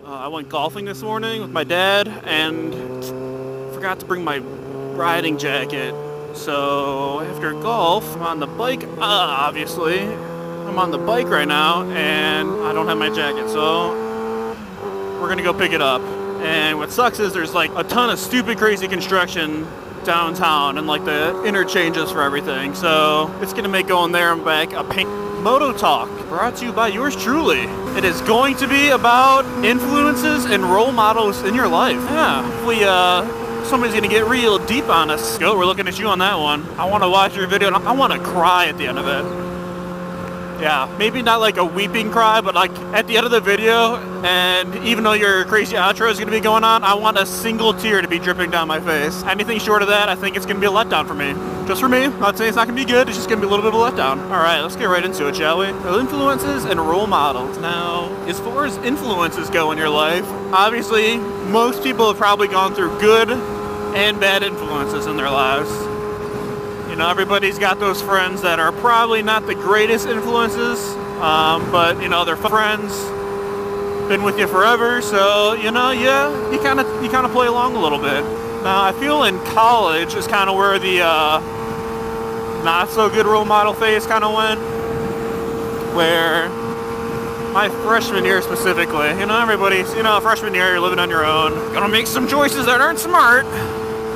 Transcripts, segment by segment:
I went golfing this morning with my dad and forgot to bring my riding jacket. So after golf, I'm on the bike, obviously. I'm on the bike right now and I don't have my jacket, so we're gonna go pick it up. And what sucks is there's like a ton of stupid crazy construction downtown and like the interchanges for everything. So it's gonna make going there and back a pain. MotoTalk, brought to you by yours truly. It is going to be about influences and role models in your life. Yeah, hopefully somebody's gonna get real deep on us. Go, we're looking at you on that one. I wanna watch your video and I wanna cry at the end of it. Yeah, maybe not like a weeping cry, but like at the end of the video, and even though your crazy outro is gonna be going on, I want a single tear to be dripping down my face. Anything short of that, I think it's gonna be a letdown for me. Just for me, not saying it's not gonna be good, it's just gonna be a little bit of a letdown. All right, let's get right into it, shall we? So influences and role models. Now, as far as influences go in your life, obviously, most people have probably gone through good and bad influences in their lives. You know, everybody's got those friends that are probably not the greatest influences, but you know, they're friends, been with you forever, so you know, yeah, you kind of play along a little bit. Now, I feel in college is kind of where the not so good role model phase kind of went, where my freshman year specifically, you know, everybody's, you know, freshman year, you're living on your own, gonna make some choices that aren't smart,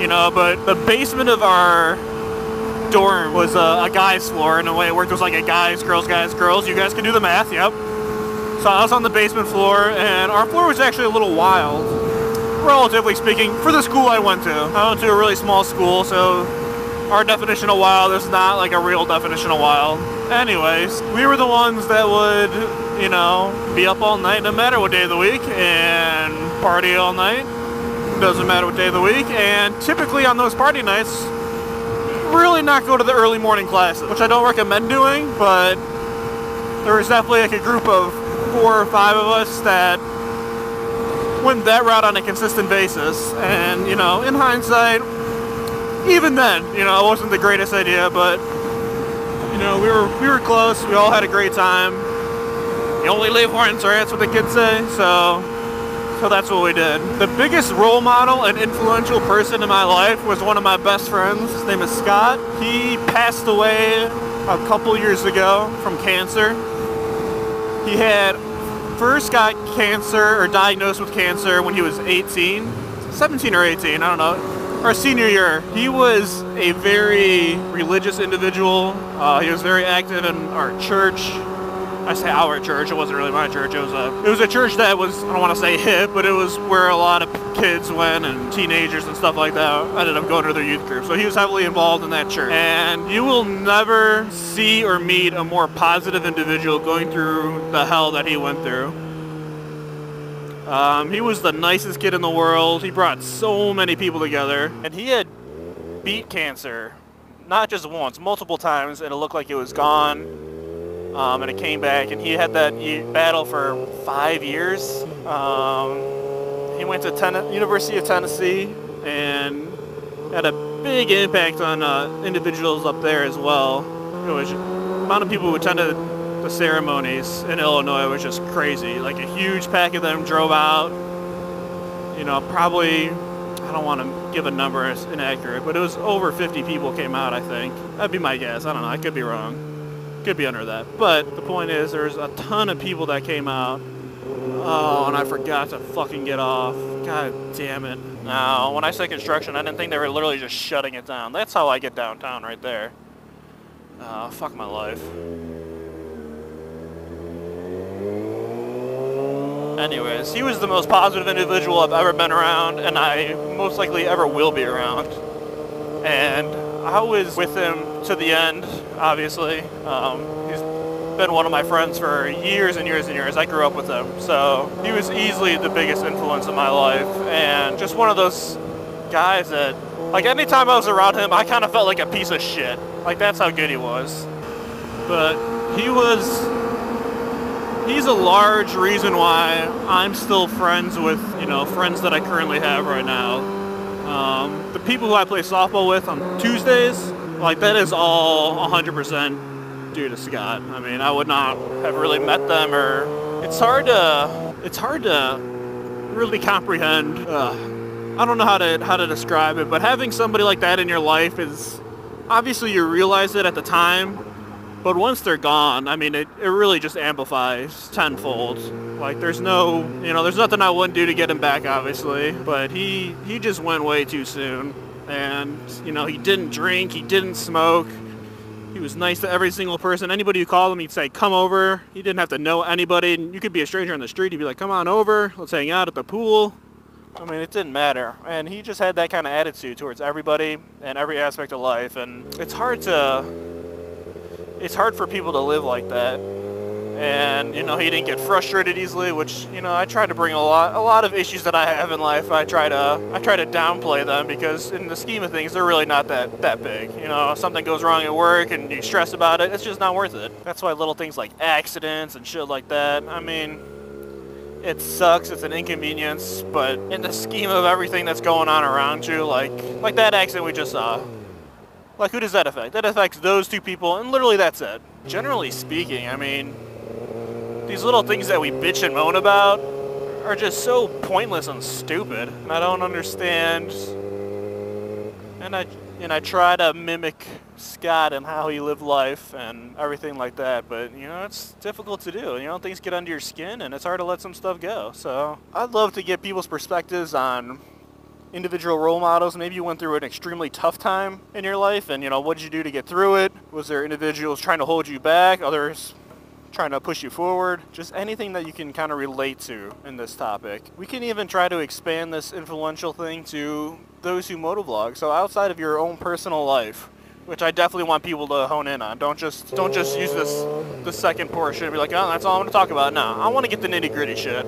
you know, but the basement of our dorm was a guy's floor. In a way it worked, it was like a guys, girls, you guys can do the math, yep. So I was on the basement floor, and our floor was actually a little wild, relatively speaking, for the school I went to. I went to a really small school, so our definition of wild is not like a real definition of wild. Anyways, we were the ones that would, you know, be up all night no matter what day of the week, and party all night, doesn't matter what day of the week, and typically on those party nights, really not go to the early morning classes, which I don't recommend doing, but there was definitely like a group of 4 or 5 of us that went that route on a consistent basis. And you know, in hindsight, even then, you know, it wasn't the greatest idea, but you know, we were close, we all had a great time. You only live once, right? That's what the kids say, so that's what we did. The biggest role model and influential person in my life was one of my best friends. His name is Scott. He passed away a couple years ago from cancer. He had first got cancer or diagnosed with cancer when he was 18, 17 or 18, I don't know, our senior year. He was a very religious individual. He was very active in our church. I say our church, it wasn't really my church, it was a church that was, I don't want to say hip, but it was where a lot of kids went and teenagers and stuff like that. I ended up going to their youth group, so he was heavily involved in that church. And you will never see or meet a more positive individual going through the hell that he went through. He was the nicest kid in the world. He brought so many people together, and he had beat cancer, not just once, multiple times, and it looked like it was gone. And it came back, and he had that battle for 5 years. He went to University of Tennessee and had a big impact on individuals up there as well. The amount of people who attended the ceremonies in Illinois was just crazy. Like a huge pack of them drove out. You know, probably, I don't want to give a number, it's inaccurate, but it was over 50 people came out, I think. That'd be my guess. I don't know, I could be wrong. Could be under that. But the point is, there's a ton of people that came out. Oh, and I forgot to fucking get off. God damn it. Now, when I say construction, I didn't think they were literally just shutting it down. That's how I get downtown, right there. Fuck my life. Anyways, he was the most positive individual I've ever been around, and I most likely ever will be around. And I was with him to the end, obviously. He's been one of my friends for years and years and years. I grew up with him, so he was easily the biggest influence in my life, and just one of those guys that, like, anytime I was around him, I kind of felt like a piece of shit. Like, that's how good he was. But he's a large reason why I'm still friends with, you know, friends that I currently have right now. The people who I play softball with on Tuesdays, like, that is all 100% due to Scott. I mean, I would not have really met them, or it's hard to really comprehend. I don't know how to describe it, but having somebody like that in your life is obviously you realize it at the time, but once they're gone, I mean, it really just amplifies tenfold. Like, there's there's nothing I wouldn't do to get him back, obviously, but he just went way too soon. And, he didn't drink, he didn't smoke. He was nice to every single person. Anybody who called him, he'd say, come over. He didn't have to know anybody. And you could be a stranger on the street. He'd be like, come on over. Let's hang out at the pool. I mean, it didn't matter. And he just had that kind of attitude towards everybody and every aspect of life. And it's hard for people to live like that. And, he didn't get frustrated easily, which, I try to bring a lot of issues that I have in life. I try to downplay them because in the scheme of things, they're really not that big. If something goes wrong at work and you stress about it, it's just not worth it. That's why little things like accidents and shit like that, I mean, it sucks, it's an inconvenience, but in the scheme of everything that's going on around you, like that accident we just saw, like, who does that affect? That affects those two people, and literally that's it. Generally speaking, I mean, these little things that we bitch and moan about are just so pointless and stupid. And I don't understand. And I try to mimic Scott and how he lived life and everything like that. But, it's difficult to do. Things get under your skin and it's hard to let some stuff go. So I'd love to get people's perspectives on individual role models. Maybe you went through an extremely tough time in your life and, what did you do to get through it? Was there individuals trying to hold you back? Others trying to push you forward? Just anything that you can kind of relate to in this topic. We can even try to expand this influential thing to those who motovlog. So outside of your own personal life, which I definitely want people to hone in on. Don't just use the second portion and be like, oh, that's all I'm going to talk about. No, I want to get the nitty-gritty shit.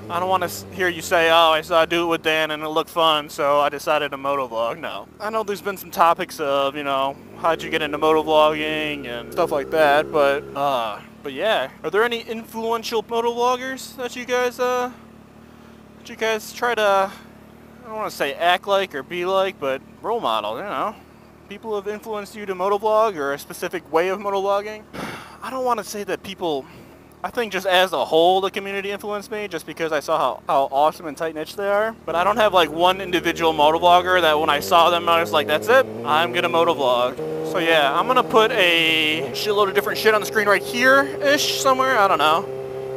I don't want to hear you say, oh, I saw I do it with Dan and it looked fun, so I decided to motovlog. No. I know there's been some topics of, how'd you get into motovlogging and stuff like that, but yeah. Are there any influential motovloggers that you guys try to, I don't want to say act like or be like, but role model, people have influenced you to motovlog or a specific way of motovlogging? I don't want to say that people, I think just as a whole the community influenced me just because I saw how awesome and tight-knit they are. But I don't have like one individual motovlogger that when I saw them I was like, that's it, I'm gonna motovlog. So yeah, I'm gonna put a shitload of different shit on the screen right here-ish somewhere, I don't know.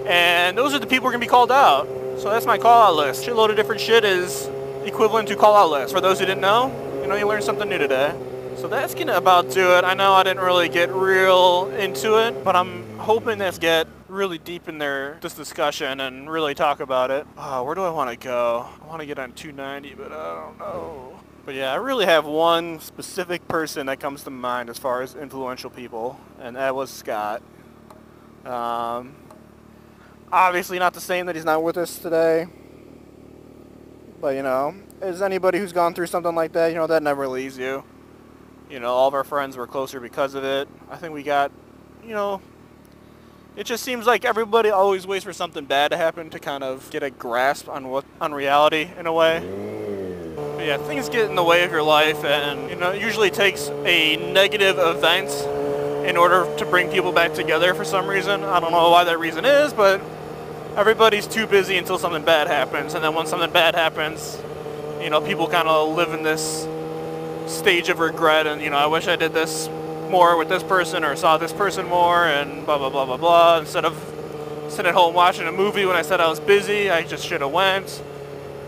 And those are the people who are gonna be called out. So that's my call-out list. Shitload of different shit is equivalent to call-out list. For those who didn't know, you learned something new today. So that's gonna about do it. I know I didn't really get real into it, but I'm hoping to get really deep in this discussion and really talk about it. Where do I want to go? I want to get on 290, but I don't know. But yeah, I really have one specific person that comes to mind as far as influential people, and that was Scott. Obviously not the same that he's not with us today, but as anybody who's gone through something like that, that never leaves you. All of our friends were closer because of it. I think we got, it just seems like everybody always waits for something bad to happen to kind of get a grasp on reality in a way. But yeah, things get in the way of your life, and it usually takes a negative event in order to bring people back together for some reason. I don't know why that reason is, but everybody's too busy until something bad happens, and then when something bad happens, people kind of live in this stage of regret, and I wish I did this more with this person or saw this person more and blah blah blah blah blah, instead of sitting at home watching a movie when I said I was busy. I just should have went,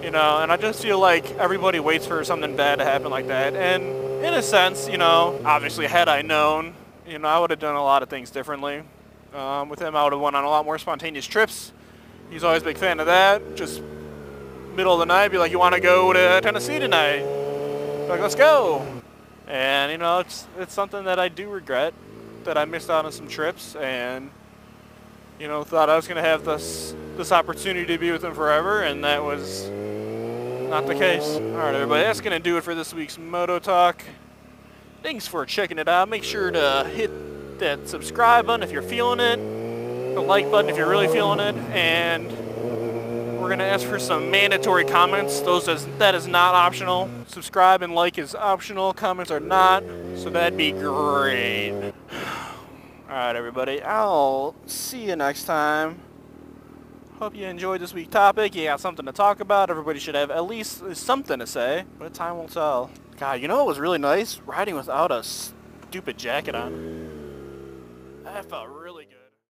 and I just feel like everybody waits for something bad to happen like that. And in a sense, obviously had I known, I would have done a lot of things differently. With him, I would have went on a lot more spontaneous trips. He's always a big fan of that. Just middle of the night, be like, you want to go to Tennessee tonight? Like, let's go. And it's something that I do regret, that I missed out on some trips, and thought I was gonna have this opportunity to be with him forever, and that was not the case. All right, everybody, that's gonna do it for this week's MotoTalk. Thanks for checking it out. Make sure to hit that subscribe button if you're feeling it, the like button if you're really feeling it, and we're going to ask for some mandatory comments. That is not optional. Subscribe and like is optional. Comments are not. So that'd be great. Alright, everybody. I'll see you next time. Hope you enjoyed this week's topic. You got something to talk about. Everybody should have at least something to say, but time will tell. God, you know what was really nice? Riding without a stupid jacket on. That felt really